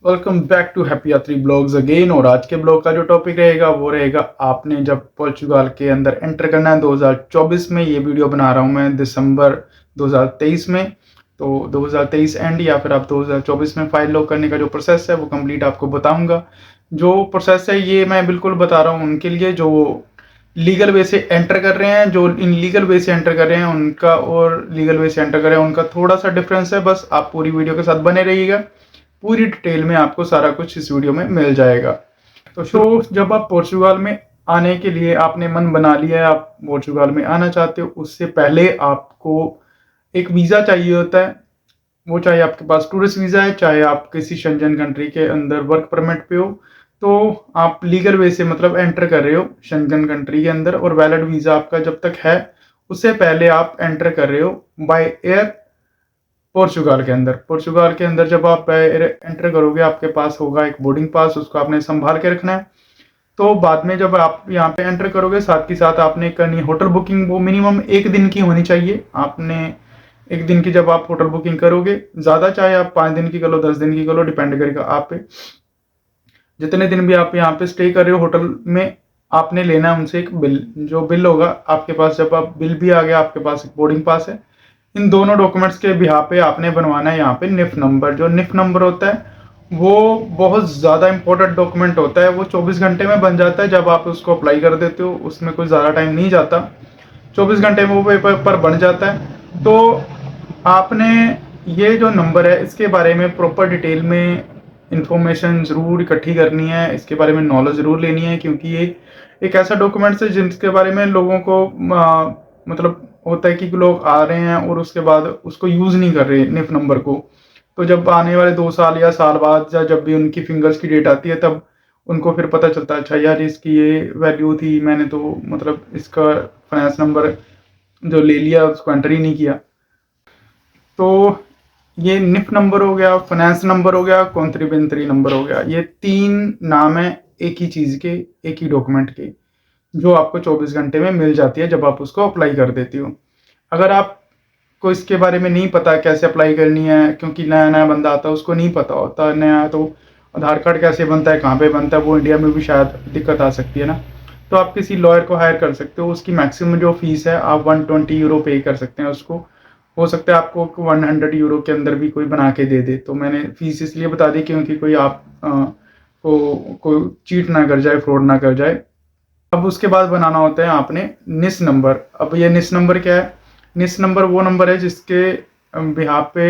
Welcome back to happy यात्री blogs again. और आज के ब्लॉग का जो टॉपिक रहेगा वो रहेगा आपने जब पोर्चुगाल के अंदर एंटर करना है 2024 में। ये वीडियो बना रहा हूँ मैं दिसंबर 2023 में। तो 2023 एंड या फिर आप 2024 में फाइल लॉक करने का जो प्रोसेस है वो कंप्लीट आपको बताऊंगा। जो प्रोसेस है ये मैं बिल्कुल बता रहा हूँ उनके लिए जो लीगल वे से एंटर कर रहे हैं। जो इनलीगल वे से एंटर कर रहे हैं उनका और लीगल वे से एंटर कर रहे हैं उनका थोड़ा सा डिफरेंस है। बस आप पूरी वीडियो के साथ बने रहिएगा, पूरी डिटेल में आपको सारा कुछ इस वीडियो में मिल जाएगा। तो जब आप पोर्चुगाल में आने के लिए आपने मन बना लिया है, आप पोर्चुगाल में आना चाहते हो, उससे पहले आपको एक वीज़ा चाहिए होता है। वो चाहे आपके पास टूरिस्ट वीज़ा है, चाहे आप किसी शेंजन कंट्री के अंदर वर्क परमिट पे हो, तो आप लीगल वे से मतलब एंटर कर रहे हो शेंजन कंट्री के अंदर और वैलिड वीज़ा आपका जब तक है उससे पहले आप एंटर कर रहे हो बाय एयर पोर्चुगाल के अंदर जब आप एंटर करोगे आपके पास होगा एक बोर्डिंग पास, उसको आपने संभाल के रखना है। तो बाद में जब आप यहाँ पे एंटर करोगे साथ ही साथ आपने करनी होटल बुकिंग, वो मिनिमम एक दिन की होनी चाहिए। आपने एक दिन की जब आप होटल बुकिंग करोगे, ज़्यादा चाहे आप 5 दिन की कर लो 10 दिन की कर लो, डिपेंड करेगा आप पे। जितने दिन भी आप यहाँ पे स्टे कर रहे हो होटल में, आपने लेना है उनसे एक बिल। जो बिल होगा आपके पास, जब आप बिल भी आ गया आपके पास एक बोर्डिंग पास है, इन दोनों डॉक्यूमेंट्स के बिहा पे आपने बनवाना है यहाँ पे निफ नंबर। जो निफ नंबर होता है वो बहुत ज़्यादा इंपॉर्टेंट डॉक्यूमेंट होता है। वो 24 घंटे में बन जाता है जब आप उसको अप्लाई कर देते हो, उसमें कोई ज़्यादा टाइम नहीं जाता, 24 घंटे में वो पेपर पर बन जाता है। तो आपने ये जो नंबर है इसके बारे में प्रॉपर डिटेल में इंफॉर्मेशन ज़रूर इकट्ठी करनी है, इसके बारे में नॉलेज ज़रूर लेनी है, क्योंकि ये एक ऐसा डॉक्यूमेंट्स है जिसके बारे में लोगों को मतलब होता है कि लोग आ रहे हैं और उसके बाद उसको यूज़ नहीं कर रहे निफ नंबर को। तो जब आने वाले 2 साल या साल बाद या जब भी उनकी फिंगर्स की डेट आती है तब उनको फिर पता चलता है, अच्छा यार इसकी ये वैल्यू थी, मैंने तो मतलब इसका फाइनेंस नंबर जो ले लिया उसको एंटर ही नहीं किया। तो ये निफ नंबर हो गया, फाइनेंस नंबर हो गया, कॉन्ट्रीब्यूटरी नंबर हो गया, ये 3 नाम है एक ही चीज़ के, एक ही डॉक्यूमेंट के, जो आपको 24 घंटे में मिल जाती है जब आप उसको अप्लाई कर देती हो। अगर आपको इसके बारे में नहीं पता कैसे अप्लाई करनी है, क्योंकि नया नया बंदा आता है उसको नहीं पता होता नया, तो आधार कार्ड कैसे बनता है, कहाँ पे बनता है, वो इंडिया में भी शायद दिक्कत आ सकती है ना। तो आप किसी लॉयर को हायर कर सकते हो, उसकी मैक्सिमम जो फीस है आप 120 यूरो पे कर सकते हैं उसको। हो सकता है आपको 100 यूरो के अंदर भी कोई बना के दे दे। तो मैंने फीस इसलिए बता दी क्योंकि कोई आप को चीट ना कर जाए, फ्रॉड ना कर जाए। अब उसके बाद बनाना होता है आपने निस नंबर। अब ये निस नंबर क्या है? निस नंबर वो नंबर है जिसके बिहाफ पे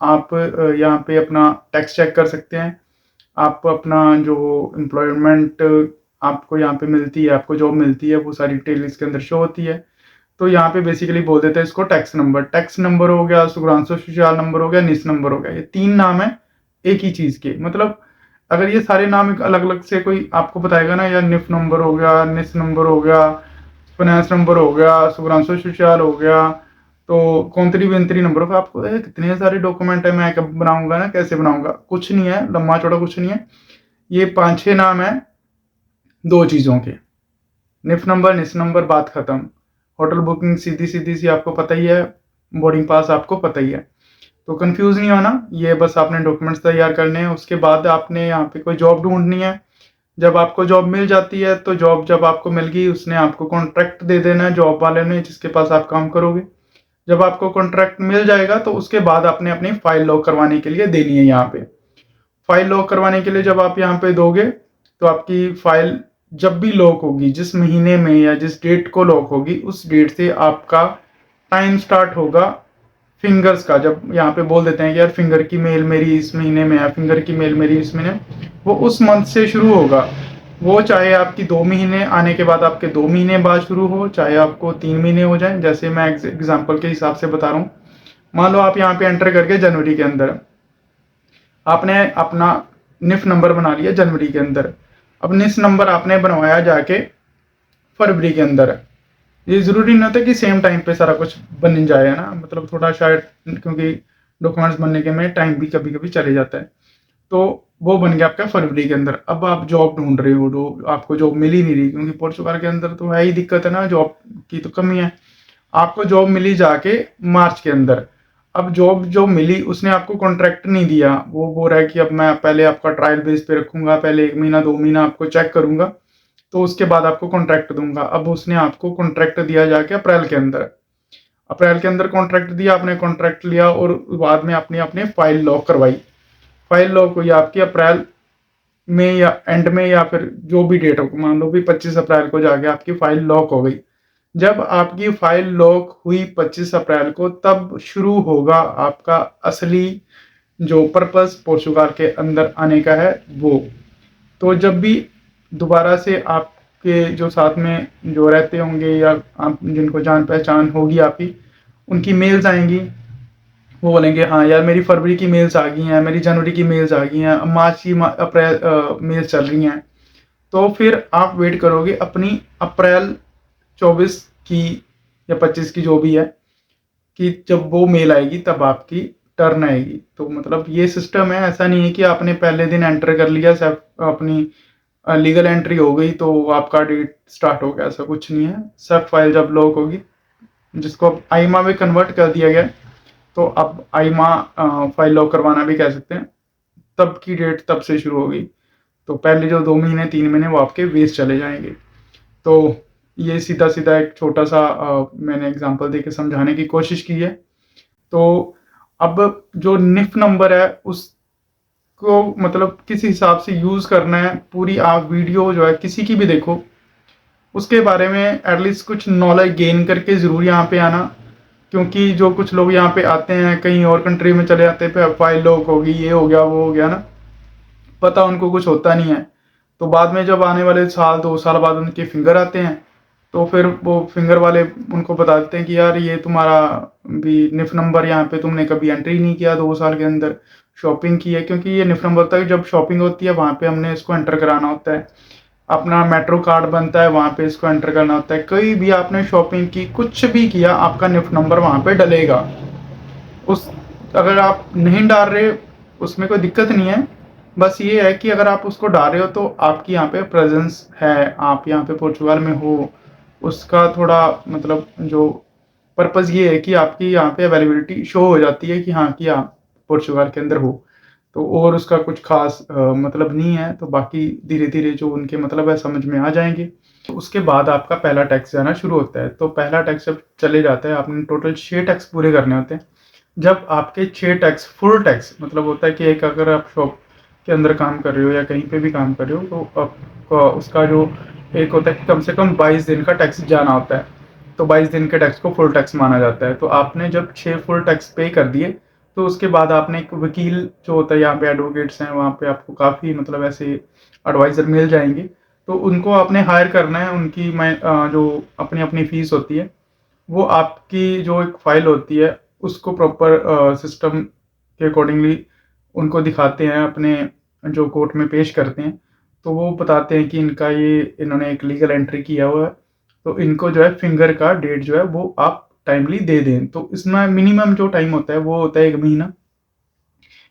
आप यहाँ पे अपना टैक्स चेक कर सकते हैं। आप अपना जो एम्प्लॉयमेंट आपको यहाँ पे मिलती है, आपको जॉब मिलती है, वो सारी डिटेल इसके अंदर शो होती है। तो यहाँ पे बेसिकली बोल देते हैं इसको टैक्स नंबर। टैक्स नंबर हो गया, सुग्रांसो सोशल नंबर हो गया, निस नंबर हो गया। ये 3 नाम है एक ही चीज़ के। मतलब अगर ये सारे नाम अलग अलग से कोई आपको बताएगा ना, यार निफ नंबर हो गया, निस नंबर हो गया, फाइनेंस नंबर हो गया, सुग्रांसो सोशल हो गया, तो कॉन्ट्रीब्यूटरी नंबर हो, आपको कितने सारे डॉक्यूमेंट है, मैं कब बनाऊंगा ना, कैसे बनाऊंगा, कुछ नहीं है, लंबा चौड़ा कुछ नहीं है। ये 5-6 नाम है 2 चीज़ों के। निफ नंबर, निस नंबर, बात खत्म। होटल बुकिंग सीधी सीधी सी आपको पता ही है, बोर्डिंग पास आपको पता ही है। तो कंफ्यूज नहीं होना, ये बस आपने डॉक्यूमेंट्स तैयार करने हैं। उसके बाद आपने यहाँ पे कोई जॉब ढूंढनी है। जब आपको जॉब मिल जाती है तो जॉब जब आपको मिल गई उसने आपको कॉन्ट्रैक्ट दे देना है जॉब वाले ने जिसके पास आप काम करोगे। जब आपको कॉन्ट्रैक्ट मिल जाएगा तो उसके बाद आपने अपनी फाइल लॉक करवाने के लिए देनी है यहाँ पे। फाइल लॉक करवाने के लिए जब आप यहाँ पे दोगे तो आपकी फाइल जब भी लॉक होगी, जिस महीने में या जिस डेट को लॉक होगी उस डेट से आपका टाइम स्टार्ट होगा फिंगर्स का। जब यहाँ पे बोल देते हैं कि यार फिंगर की मेल मेरी इस महीने में है, फिंगर की मेल मेरी इस महीने, वो उस मंथ से शुरू होगा। वो चाहे आपकी 2 महीने आने के बाद आपके 2 महीने बाद शुरू हो, चाहे आपको 3 महीने हो जाए। जैसे मैं एग्जाम्पल के हिसाब से बता रहा हूँ, मान लो आप यहाँ पे एंटर करके जनवरी के अंदर आपने अपना निफ नंबर बना लिया जनवरी के अंदर। अब निस नंबर आपने बनवाया जाके फरवरी के अंदर। ये ज़रूरी नहीं होता कि सेम टाइम पे सारा कुछ बन जाए, है ना, मतलब थोड़ा शायद, क्योंकि डॉक्यूमेंट्स बनने के में टाइम भी कभी कभी चले जाता है। तो वो बन गया आपका फरवरी के अंदर। अब आप जॉब ढूंढ रहे हो, आपको जॉब मिल ही नहीं रही, क्योंकि पोर्चुगाल के अंदर तो है ही दिक्कत है ना, जॉब की तो कमी है। आपको जॉब मिली जाके मार्च के अंदर। अब जॉब जो मिली उसने आपको कॉन्ट्रैक्ट नहीं दिया, वो बोल रहा है कि अब मैं पहले आपका ट्रायल बेस पे रखूंगा, पहले 1 महीना 2 महीना आपको चेक करूंगा, तो उसके बाद आपको कॉन्ट्रैक्ट दूंगा। अब उसने आपको कॉन्ट्रैक्ट दिया जाके अप्रैल के अंदर, अप्रैल के अंदर कॉन्ट्रैक्ट दिया, आपने कॉन्ट्रैक्ट लिया और बाद में आपने अपने फाइल लॉक करवाई। फाइल लॉक हुई आपकी अप्रैल में या एंड में, या फिर जो भी डेट हो, मान लो भी 25 अप्रैल को जाके आपकी फाइल लॉक हो गई। जब आपकी फाइल लॉक हुई 25 अप्रैल को, तब शुरू होगा आपका असली जो पर्पस पोर्चुगाल के अंदर आने का है वो। तो जब भी दोबारा से आपके जो साथ में जो रहते होंगे या आप जिनको जान पहचान होगी आपकी, उनकी मेल्स आएंगी, वो बोलेंगे हाँ यार मेरी फरवरी की मेल्स आ गई हैं, मेरी जनवरी की मेल्स आ गई हैं, अब मार्च की अप्रैल मेल्स चल रही हैं। तो फिर आप वेट करोगे अपनी अप्रैल 24 की या 25 की जो भी है, कि जब वो मेल आएगी तब आपकी टर्न आएगी। तो मतलब ये सिस्टम है, ऐसा नहीं है कि आपने पहले दिन एंटर कर लिया, सब अपनी लीगल एंट्री हो गई तो आपका डेट स्टार्ट हो गया, ऐसा कुछ नहीं है। सब फाइल जब लॉक होगी, जिसको अब आईमा में कन्वर्ट कर दिया गया, तो अब आईमा फाइल लॉक करवाना भी कह सकते हैं, तब की डेट तब से शुरू होगी। तो पहले जो 2 महीने 3 महीने वो आपके वेस्ट चले जाएंगे। तो ये सीधा सीधा एक छोटा सा मैंने एग्जांपल देके समझाने की कोशिश की है। तो अब जो निफ नंबर है उसको मतलब किस हिसाब से यूज़ करना है, पूरी आप वीडियो जो है किसी की भी देखो, उसके बारे में एटलीस्ट कुछ नॉलेज गेन करके ज़रूर यहाँ पे आना। क्योंकि जो कुछ लोग यहाँ पे आते हैं कहीं और कंट्री में चले जाते हैं, फाइल लॉक होगी, ये हो गया वो हो गया ना, पता उनको कुछ होता नहीं है। तो बाद में जब आने वाले साल 2 साल बाद उनके फिंगर आते हैं, तो फिर वो फिंगर वाले उनको बताते हैं कि यार ये तुम्हारा भी निफ नंबर यहाँ पे तुमने कभी एंट्री नहीं किया 2 साल के अंदर, शॉपिंग की है। क्योंकि ये निफ नंबर तक जब शॉपिंग होती है वहाँ पे हमने इसको एंटर कराना होता है, अपना मेट्रो कार्ड बनता है वहाँ पे इसको एंटर करना होता है। कहीं भी आपने शॉपिंग की, कुछ भी किया, आपका निफ नंबर वहाँ पे डलेगा। उस अगर आप नहीं डाल रहे उसमें कोई दिक्कत नहीं है, बस ये है कि अगर आप उसको डाल रहे हो तो आपकी यहाँ पे प्रेजेंस है, आप यहाँ पे पोर्चुगाल में हो, उसका थोड़ा मतलब जो पर्पज़ ये है कि आपकी यहाँ पे अवेलेबिलिटी शो हो जाती है कि हाँ कि आप पोर्चुगाल के अंदर हो। तो और उसका कुछ खास मतलब नहीं है। तो बाकी धीरे धीरे जो उनके मतलब है समझ में आ जाएंगे। तो उसके बाद आपका पहला टैक्स जाना शुरू होता है। तो पहला टैक्स जब चले जाता है, आपने टोटल 6 टैक्स पूरे करने होते हैं। जब आपके 6 टैक्स फुल टैक्स मतलब होता है कि एक अगर आप शॉप के अंदर काम कर रहे हो या कहीं पे भी काम कर रहे हो, तो आपका उसका जो एक होता है कि कम से कम 22 दिन का टैक्स जाना होता है। तो 22 दिन के टैक्स को फुल टैक्स माना जाता है। तो आपने जब 6 फुल टैक्स पे कर दिए, तो उसके बाद आपने एक वकील जो होता है, यहाँ पे एडवोकेट्स हैं, वहाँ पे आपको काफ़ी मतलब ऐसे एडवाइज़र मिल जाएंगे। तो उनको आपने हायर करना है। उनकी जो अपनी अपनी फीस होती है, वो आपकी जो एक फाइल होती है उसको प्रॉपर सिस्टम के अकॉर्डिंगली उनको दिखाते हैं, अपने जो कोर्ट में पेश करते हैं। तो वो बताते हैं कि इनका ये इन्होंने एक लीगल एंट्री किया हुआ है, तो इनको जो है फिंगर का डेट जो है वो आप टाइमली दे दें। तो इसमें मिनिमम जो टाइम होता है वो होता है 1 महीना।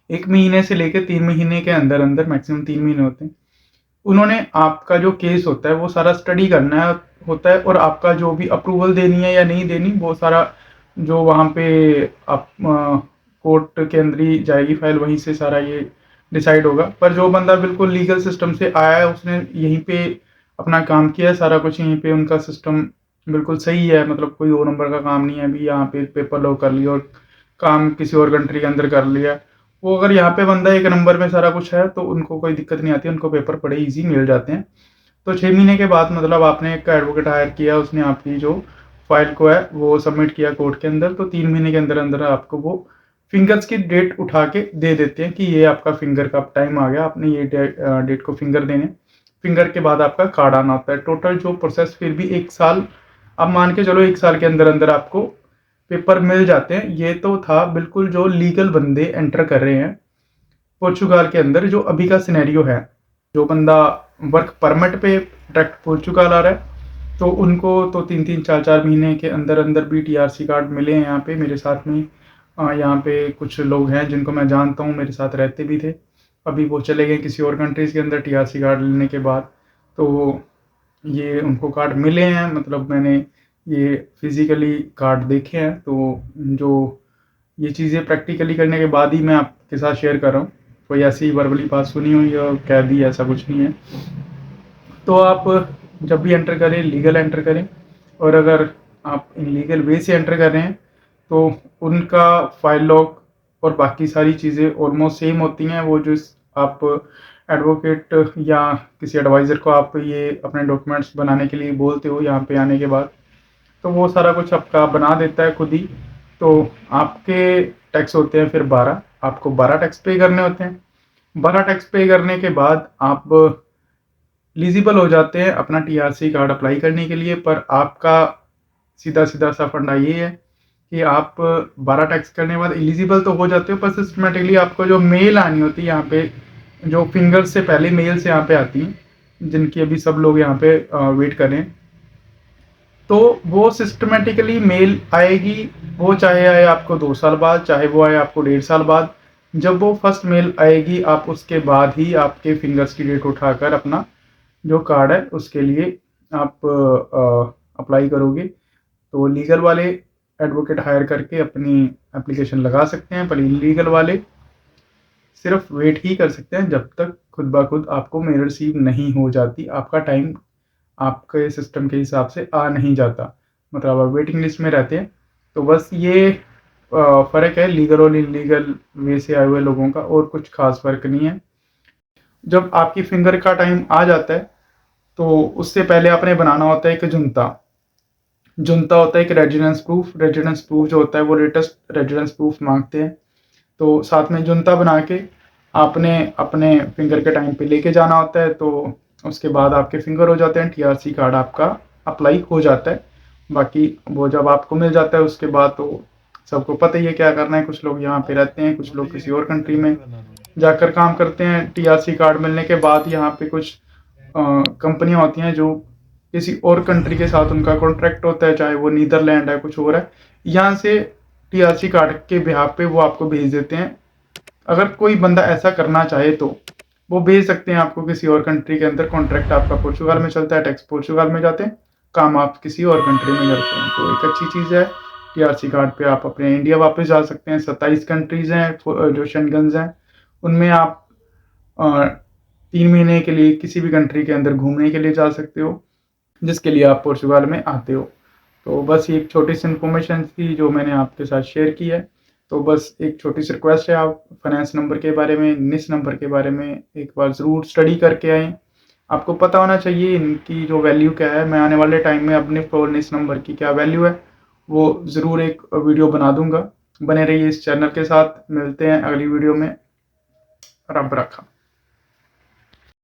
1 महीने से लेकर 3 महीने के अंदर अंदर, मैक्सिमम 3 महीने होते हैं, उन्होंने आपका जो केस होता है वो सारा स्टडी करना है होता है। और आपका जो भी अप्रूवल देनी है या नहीं देनी, वो सारा जो वहाँ पे आप कोर्ट के अंदर ही जाएगी फाइल, वहीं से सारा ये डिसाइड होगा। पर जो बंदा बिल्कुल लीगल सिस्टम से आया है, उसने यहीं पे अपना काम किया है, सारा कुछ यहीं पे उनका सिस्टम बिल्कुल सही है, मतलब कोई 2 नंबर का काम नहीं है अभी यहाँ पे पेपर लॉक कर लिया और काम किसी और कंट्री के अंदर कर लिया। वो अगर यहाँ पे बंदा 1 नंबर में सारा कुछ है तो उनको कोई दिक्कत नहीं आती, उनको पेपर बड़े इजी मिल जाते हैं। तो 6 महीने के बाद मतलब आपने एक एडवोकेट हायर किया, उसने आपकी जो फाइल को है वो सबमिट किया कोर्ट के अंदर, तो 3 महीने के अंदर अंदर आपको वो फिंगर्स की डेट उठा के दे देते हैं कि ये आपका फिंगर का टाइम आ गया, आपने ये डेट को फिंगर देने। फिंगर के बाद आपका कार्ड आना होता है। टोटल जो प्रोसेस फिर भी 1 साल, अब मान के चलो 1 साल के अंदर अंदर आपको पेपर मिल जाते हैं। ये तो था बिल्कुल जो लीगल बंदे एंटर कर रहे हैं पोर्चुगाल के अंदर, जो अभी का सिनेरियो है। जो बंदा वर्क परमिट पे डायरेक्ट पोर्चुगाल आ रहा है, तो उनको तो 3-3 4-4 महीने के अंदर अंदर भी टीआरसी कार्ड मिले हैं। यहाँ पे मेरे साथ में यहाँ पे कुछ लोग हैं जिनको मैं जानता हूँ, मेरे साथ रहते भी थे, अभी वो चले गए किसी और कंट्रीज़ के अंदर टीआरसी कार्ड लेने के बाद। तो ये उनको कार्ड मिले हैं, मतलब मैंने ये फिजिकली कार्ड देखे हैं। तो जो ये चीज़ें प्रैक्टिकली करने के बाद ही मैं आपके साथ शेयर कर रहा हूँ, कोई ऐसी वर्बली बात सुनी हुई और कह दी, ऐसा कुछ नहीं है। तो आप जब भी एंटर करें लीगल एंटर करें, और अगर आप इनलीगल वे से एंटर कर रहे हैं तो उनका फाइल लॉग और बाकी सारी चीज़ें ऑलमोस्ट सेम होती हैं। वो जो आप एडवोकेट या किसी एडवाइज़र को आप ये अपने डॉक्यूमेंट्स बनाने के लिए बोलते हो यहाँ पे आने के बाद, तो वो सारा कुछ आपका बना देता है खुद ही। तो आपके टैक्स होते हैं फिर 12, आपको 12 टैक्स पे करने होते हैं। 12 टैक्स पे करने के बाद आप एलिजिबल हो जाते हैं अपना टीआरसी कार्ड अप्लाई करने के लिए। पर आपका सीधा सीधा सा फंडा ये है कि आप 12 टैक्स करने के बाद एलिजिबल तो हो जाते हो, पर सिस्टमेटिकली आपको जो मेल आनी होती है यहाँ पे, जो फिंगर से पहले मेल्स यहाँ पे आती हैं, जिनकी अभी सब लोग यहाँ पे वेट कर रहे हैं, तो वो सिस्टमेटिकली मेल आएगी। वो चाहे आए आपको 2 साल बाद, चाहे वो आए आपको 1.5 साल बाद। जब वो फर्स्ट मेल आएगी, आप उसके बाद ही आपके फिंगर्स की डेट उठाकर अपना जो कार्ड है उसके लिए आप अप्लाई करोगे। तो लीगल वाले एडवोकेट हायर करके अपनी एप्लीकेशन लगा सकते हैं, पर इलीगल वाले सिर्फ वेट ही कर सकते हैं जब तक खुद ब खुद आपको मेल रिसीव नहीं हो जाती, आपका टाइम आपके सिस्टम के हिसाब से आ नहीं जाता, मतलब आप वेटिंग लिस्ट में रहते हैं। तो बस ये फ़र्क है लीगल और इलीगल वे से आए हुए लोगों का, और कुछ खास फ़र्क नहीं है। जब आपकी फिंगर का टाइम आ जाता है तो उससे पहले आपने बनाना होता है एक जुनता। जुनता होता है एक रेजिडेंस प्रूफ। रेजिडेंस प्रूफ जो होता है वो लेटेस्ट रेजिडेंस प्रूफ मांगते हैं। तो साथ में जुनता बना के आपने अपने फिंगर के टाइम पे लेके जाना होता है। तो उसके बाद आपके फिंगर हो जाते हैं, टीआरसी कार्ड आपका अप्लाई हो जाता है। बाकी वो जब आपको मिल जाता है उसके बाद तो सबको पता ही है क्या करना है। कुछ लोग यहाँ पे रहते हैं, कुछ लोग किसी और कंट्री में जाकर काम करते हैं। टीआरसी कार्ड मिलने के बाद यहाँ पे कुछ कंपनियां होती हैं जो किसी और कंट्री के साथ उनका कॉन्ट्रैक्ट होता है, चाहे वो नीदरलैंड है कुछ और है, यहाँ से टीआरसी कार्ड के बिहाफ पे वो आपको भेज देते हैं। अगर कोई बंदा ऐसा करना चाहे तो वो भेज सकते हैं आपको किसी और कंट्री के अंदर। कॉन्ट्रैक्ट आपका पोर्चुगल में चलता है, टैक्स पोर्चुगल में जाते हैं, काम आप किसी और कंट्री में करते हैं। तो एक अच्छी चीज़ है, टीआरसी कार्ड पे आप अपने इंडिया वापस जा सकते हैं। 27 कंट्रीज़ हैं जो शेंगन्स हैं, उनमें आप 3 महीने के लिए किसी भी कंट्री के अंदर घूमने के लिए जा सकते हो, जिसके लिए आप पोर्चुगल में आते हो। तो बस ये एक छोटी सी इन्फॉर्मेशन थी जो मैंने आपके साथ शेयर की है। तो बस एक छोटी सी रिक्वेस्ट है, आप फाइनेंस नंबर के बारे में, निस नंबर के बारे में एक बार ज़रूर स्टडी करके आएँ। आपको पता होना चाहिए इनकी जो वैल्यू क्या है। मैं आने वाले टाइम में अपने निस नंबर की क्या वैल्यू है वो ज़रूर एक वीडियो बना दूंगा। बने रहिए इस चैनल के साथ, मिलते हैं अगली वीडियो में। रब रखा।